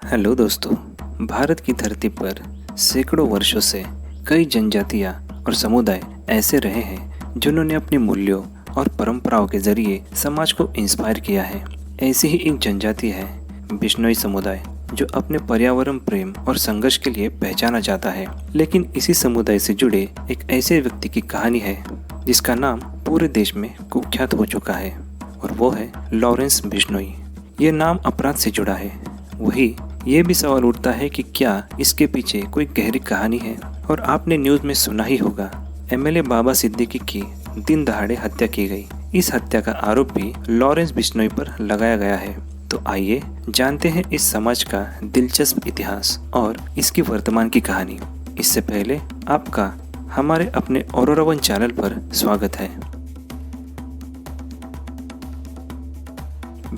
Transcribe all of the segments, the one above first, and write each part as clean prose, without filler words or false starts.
Hello दोस्तों। भारत की धरती पर सैकड़ों वर्षों से कई जनजातियां और समुदाय ऐसे रहे हैं जिन्होंने अपने मूल्यों और परंपराओं के जरिए समाज को इंस्पायर किया है। ऐसी ही एक जनजाति है बिश्नोई समुदाय, जो अपने पर्यावरण प्रेम और संघर्ष के लिए पहचाना जाता है। लेकिन इसी समुदाय से जुड़े एक ऐसे व्यक्ति की कहानी है जिसका नाम पूरे देश में कुख्यात हो चुका है, और वो है लॉरेंस बिश्नोई। ये नाम अपराध से जुड़ा है। वही ये भी सवाल उठता है कि क्या इसके पीछे कोई गहरी कहानी है। और आपने न्यूज़ में सुना ही होगा, एमएलए बाबा सिद्दीकी की दिन दहाड़े हत्या की गई। इस हत्या का आरोप भी लॉरेंस बिश्नोई पर लगाया गया है। तो आइए जानते हैं इस समाज का दिलचस्प इतिहास और इसकी वर्तमान की कहानी। इससे पहले आपका हमारे अपने ऑरोरा वन चैनल पर स्वागत है।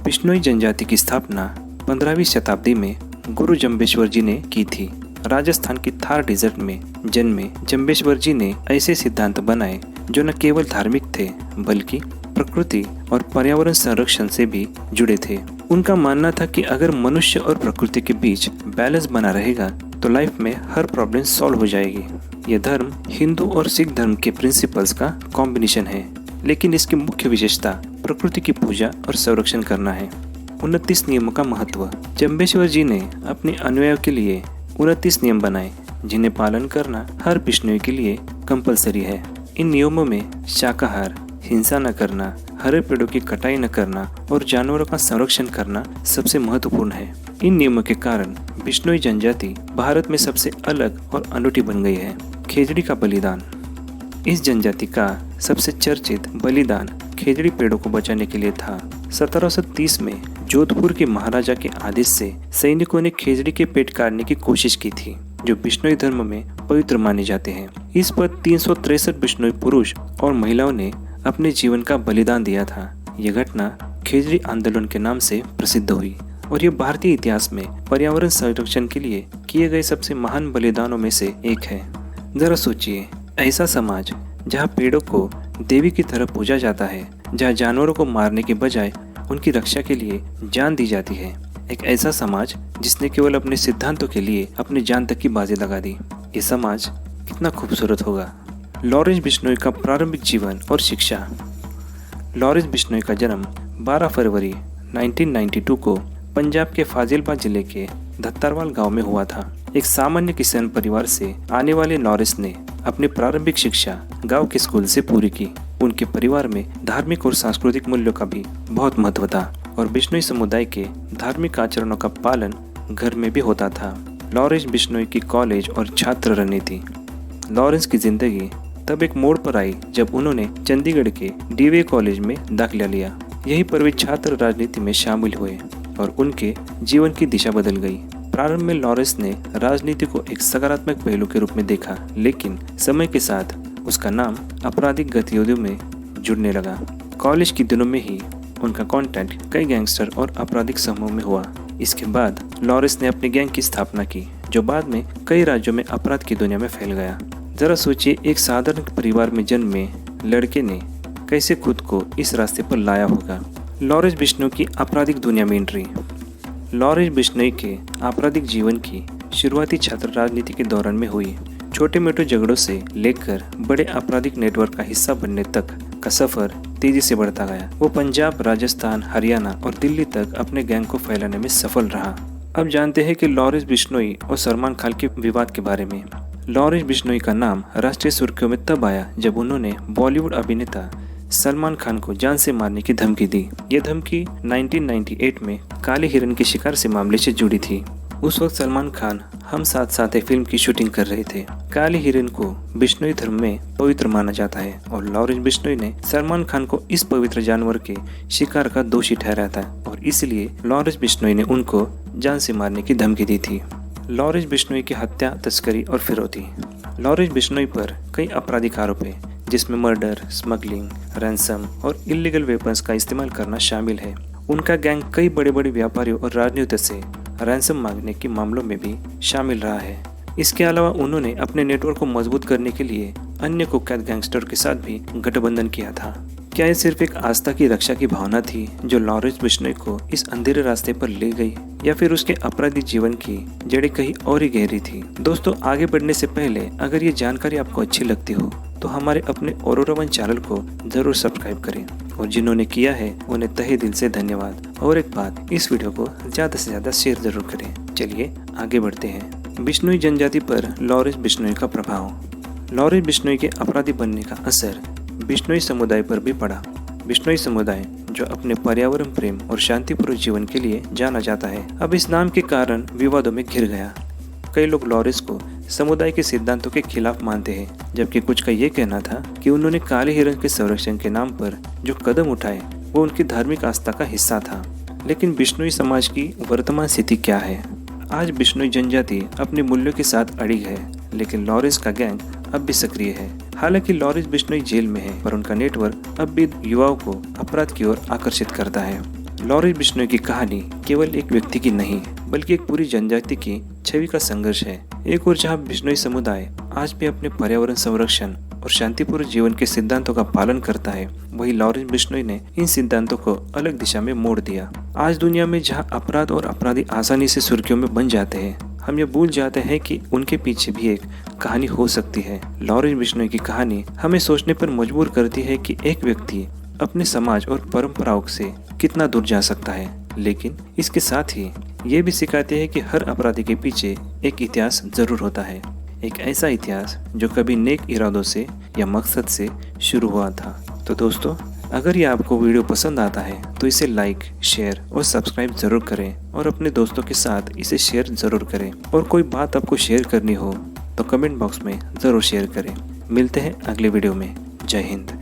बिश्नोई जनजाति की स्थापना 15वीं शताब्दी में गुरु जम्बेश्वर जी ने की थी। राजस्थान की थार डेजर्ट में जन्मे जम्बेश्वर जी ने ऐसे सिद्धांत बनाए जो न केवल धार्मिक थे बल्कि प्रकृति और पर्यावरण संरक्षण से भी जुड़े थे। उनका मानना था कि अगर मनुष्य और प्रकृति के बीच बैलेंस बना रहेगा तो लाइफ में हर प्रॉब्लम सॉल्व हो जाएगी। यह धर्म हिंदू और सिख धर्म के प्रिंसिपल्स का कॉम्बिनेशन है, लेकिन इसकी मुख्य विशेषता प्रकृति की पूजा और संरक्षण करना है। 29 नियमों का महत्व। जम्बेश्वर जी ने अपने अनुयायियों के लिए 29 नियम बनाए जिन्हें पालन करना हर बिश्नोई के लिए कंपलसरी है। इन नियमों में शाकाहार, हिंसा न करना, हरे पेड़ों की कटाई न करना और जानवरों का संरक्षण करना सबसे महत्वपूर्ण है। इन नियमों के कारण बिश्नोई जनजाति भारत में सबसे अलग और अनूठी बन गई है। खेजड़ी का बलिदान। इस जनजाति का सबसे चर्चित बलिदान खेजड़ी पेड़ों को बचाने के लिए था। 1730 में जोधपुर के महाराजा के आदेश से सैनिकों ने खेजड़ी के पेट काटने की कोशिश की थी, जो बिश्नोई धर्म में पवित्र माने जाते हैं। इस पर 363 बिश्नोई पुरुष और महिलाओं ने अपने जीवन का बलिदान दिया था। यह घटना खेजड़ी आंदोलन के नाम से प्रसिद्ध हुई और यह भारतीय इतिहास में पर्यावरण संरक्षण के लिए किए गए सबसे महान बलिदानों में से एक है। जरा सोचिए, ऐसा समाज जहाँ पेड़ों को देवी की तरह पूजा जाता है, जहाँ जानवरों को मारने के बजाय उनकी रक्षा के लिए जान दी जाती है। एक ऐसा समाज जिसने केवल अपने सिद्धांतों के लिए अपनी जान तक की बाजी लगा दी। ये समाज कितना खूबसूरत होगा। लॉरेंस बिश्नोई का प्रारंभिक जीवन और शिक्षा। लॉरेंस बिश्नोई का जन्म 12 फरवरी 1992 को पंजाब के फाजिलबाद जिले के धत्तारवाल गांव में हुआ था। एक सामान्य किसान परिवार से आने वाले लॉरेंस ने अपनी प्रारंभिक शिक्षा गांव के स्कूल से पूरी की। उनके परिवार में धार्मिक और सांस्कृतिक मूल्यों का भी बहुत महत्व था और बिश्नोई समुदाय के धार्मिक आचरणों का पालन घर में भी होता था। लॉरेंस बिश्नोई की कॉलेज और छात्र रणनीति। लॉरेंस की जिंदगी तब एक मोड़ पर आई जब उन्होंने चंडीगढ़ के डीवे कॉलेज में दाखिला लिया। यहीं पर वे छात्र राजनीति में शामिल हुए और उनके जीवन की दिशा बदल गई। प्रारंभ में लॉरेंस ने राजनीति को एक सकारात्मक पहलू के रूप में देखा, लेकिन समय के साथ उसका नाम आपराधिक गतिविधियों में जुड़ने लगा। कॉलेज के दिनों में ही उनका कांटेक्ट कई गैंगस्टर और आपराधिक समूह में हुआ। इसके बाद लॉरेंस ने अपने गैंग की स्थापना की, जो बाद में कई राज्यों में अपराध की दुनिया में फैल गया। जरा सोचिए, एक साधारण परिवार में जन्मे लड़के ने कैसे खुद को इस रास्ते पर लाया होगा। लॉरेंस बिश्नोई की आपराधिक दुनिया में एंट्री। लॉरेंस बिश्नोई के आपराधिक जीवन की शुरुआती छात्र राजनीति के दौरान में हुई। छोटे मोटे झगड़ों से लेकर बड़े आपराधिक नेटवर्क का हिस्सा बनने तक का सफर तेजी से बढ़ता गया। वो पंजाब, राजस्थान, हरियाणा और दिल्ली तक अपने गैंग को फैलाने में सफल रहा। अब जानते हैं कि लॉरेंस बिश्नोई और सलमान खान के विवाद के बारे में। लॉरेंस बिश्नोई का नाम राष्ट्रीय सुर्खियों में तब आया जब उन्होंने बॉलीवुड अभिनेता सलमान खान को जान से मारने की धमकी दी। यह धमकी 1998 में काले हिरन के शिकार से मामले से जुड़ी थी। उस वक्त सलमान खान हम साथ साथ फिल्म की शूटिंग कर रहे थे। काले हिरन को बिश्नोई धर्म में पवित्र माना जाता है और लॉरेंस बिश्नोई ने सलमान खान को इस पवित्र जानवर के शिकार का दोषी ठहराया था और इसलिए लॉरेंस बिश्नोई ने उनको जान से मारने की धमकी दी थी। लॉरेंस बिश्नोई की हत्या, तस्करी और फिरौती। लॉरेंस बिश्नोई पर कई आपराधिक आरोप है, जिसमें मर्डर, स्मगलिंग, रैंसम और इलीगल वेपन्स का इस्तेमाल करना शामिल है। उनका गैंग कई बड़े बड़े व्यापारियों और राजनीतियों से रैंसम मांगने के मामलों में भी शामिल रहा है। इसके अलावा उन्होंने अपने नेटवर्क को मजबूत करने के लिए अन्य कुख्यात गैंगस्टर के साथ भी गठबंधन किया था। क्या ये सिर्फ एक आस्था की रक्षा की भावना थी जो लॉरेंस बिश्नोई को इस अंधेरे रास्ते पर ले गई, या फिर उसके अपराधी जीवन की जड़ें कहीं और ही गहरी थी? दोस्तों, आगे बढ़ने से पहले अगर ये जानकारी आपको अच्छी लगती हो तो हमारे अपने ऑरोरा वन चैनल को जरूर सब्सक्राइब करें, और जिन्होंने किया है उन्हें तहे दिल से धन्यवाद। और एक बात, इस वीडियो को ज्यादा से ज्यादा शेयर जरूर करें। चलिए आगे बढ़ते हैं। बिश्नोई जनजाति पर लॉरेंस बिश्नोई का प्रभाव। लॉरेंस बिश्नोई के अपराधी बनने का असर बिश्नोई समुदाय पर भी पड़ा। बिश्नोई समुदाय, जो अपने पर्यावरण प्रेम और शांतिपूर्ण जीवन के लिए जाना जाता है, अब इस नाम के कारण विवादों में घिर गया। कई लोग लॉरेंस को समुदाय के सिद्धांतों के खिलाफ मानते हैं, जबकि कुछ का ये कहना था कि उन्होंने काले हिरण के संरक्षण के नाम पर जो कदम उठाए वो उनकी धार्मिक आस्था का हिस्सा था। लेकिन बिश्नोई समाज की वर्तमान स्थिति क्या है? आज बिश्नोई जनजाति अपने मूल्यों के साथ अड़िग है, लेकिन लॉरेंस का गैंग अब भी सक्रिय है। हालांकि लॉरेंस बिश्नोई जेल में है, पर उनका नेटवर्क अब भी युवाओं को अपराध की ओर आकर्षित करता है। लॉरेंस बिश्नोई की कहानी केवल एक व्यक्ति की नहीं, बल्कि एक पूरी जनजाति की छवि का संघर्ष है। एक ओर जहां बिश्नोई समुदाय आज भी अपने पर्यावरण संरक्षण और शांतिपूर्ण जीवन के सिद्धांतों का पालन करता है, वहीं लॉरेंस बिश्नोई ने इन सिद्धांतों को अलग दिशा में मोड़ दिया। आज दुनिया में जहां अपराध और अपराधी आसानी से सुर्खियों में बन जाते हैं, हम ये भूल जाते हैं कि उनके पीछे भी एक कहानी हो सकती है। लॉरेंस बिश्नोई की कहानी हमें सोचने पर मजबूर करती है कि एक व्यक्ति अपने समाज और परंपराओं से कितना दूर जा सकता है, लेकिन इसके साथ ही ये भी सिखाते हैं कि हर अपराधी के पीछे एक इतिहास जरूर होता है। एक ऐसा इतिहास जो कभी नेक इरादों से या मकसद से शुरू हुआ था। तो दोस्तों, अगर ये आपको वीडियो पसंद आता है तो इसे लाइक, शेयर और सब्सक्राइब जरूर करें, और अपने दोस्तों के साथ इसे शेयर जरूर करें। और कोई बात आपको शेयर करनी हो तो कमेंट बॉक्स में ज़रूर शेयर करें। मिलते हैं अगले वीडियो में। जय हिंद।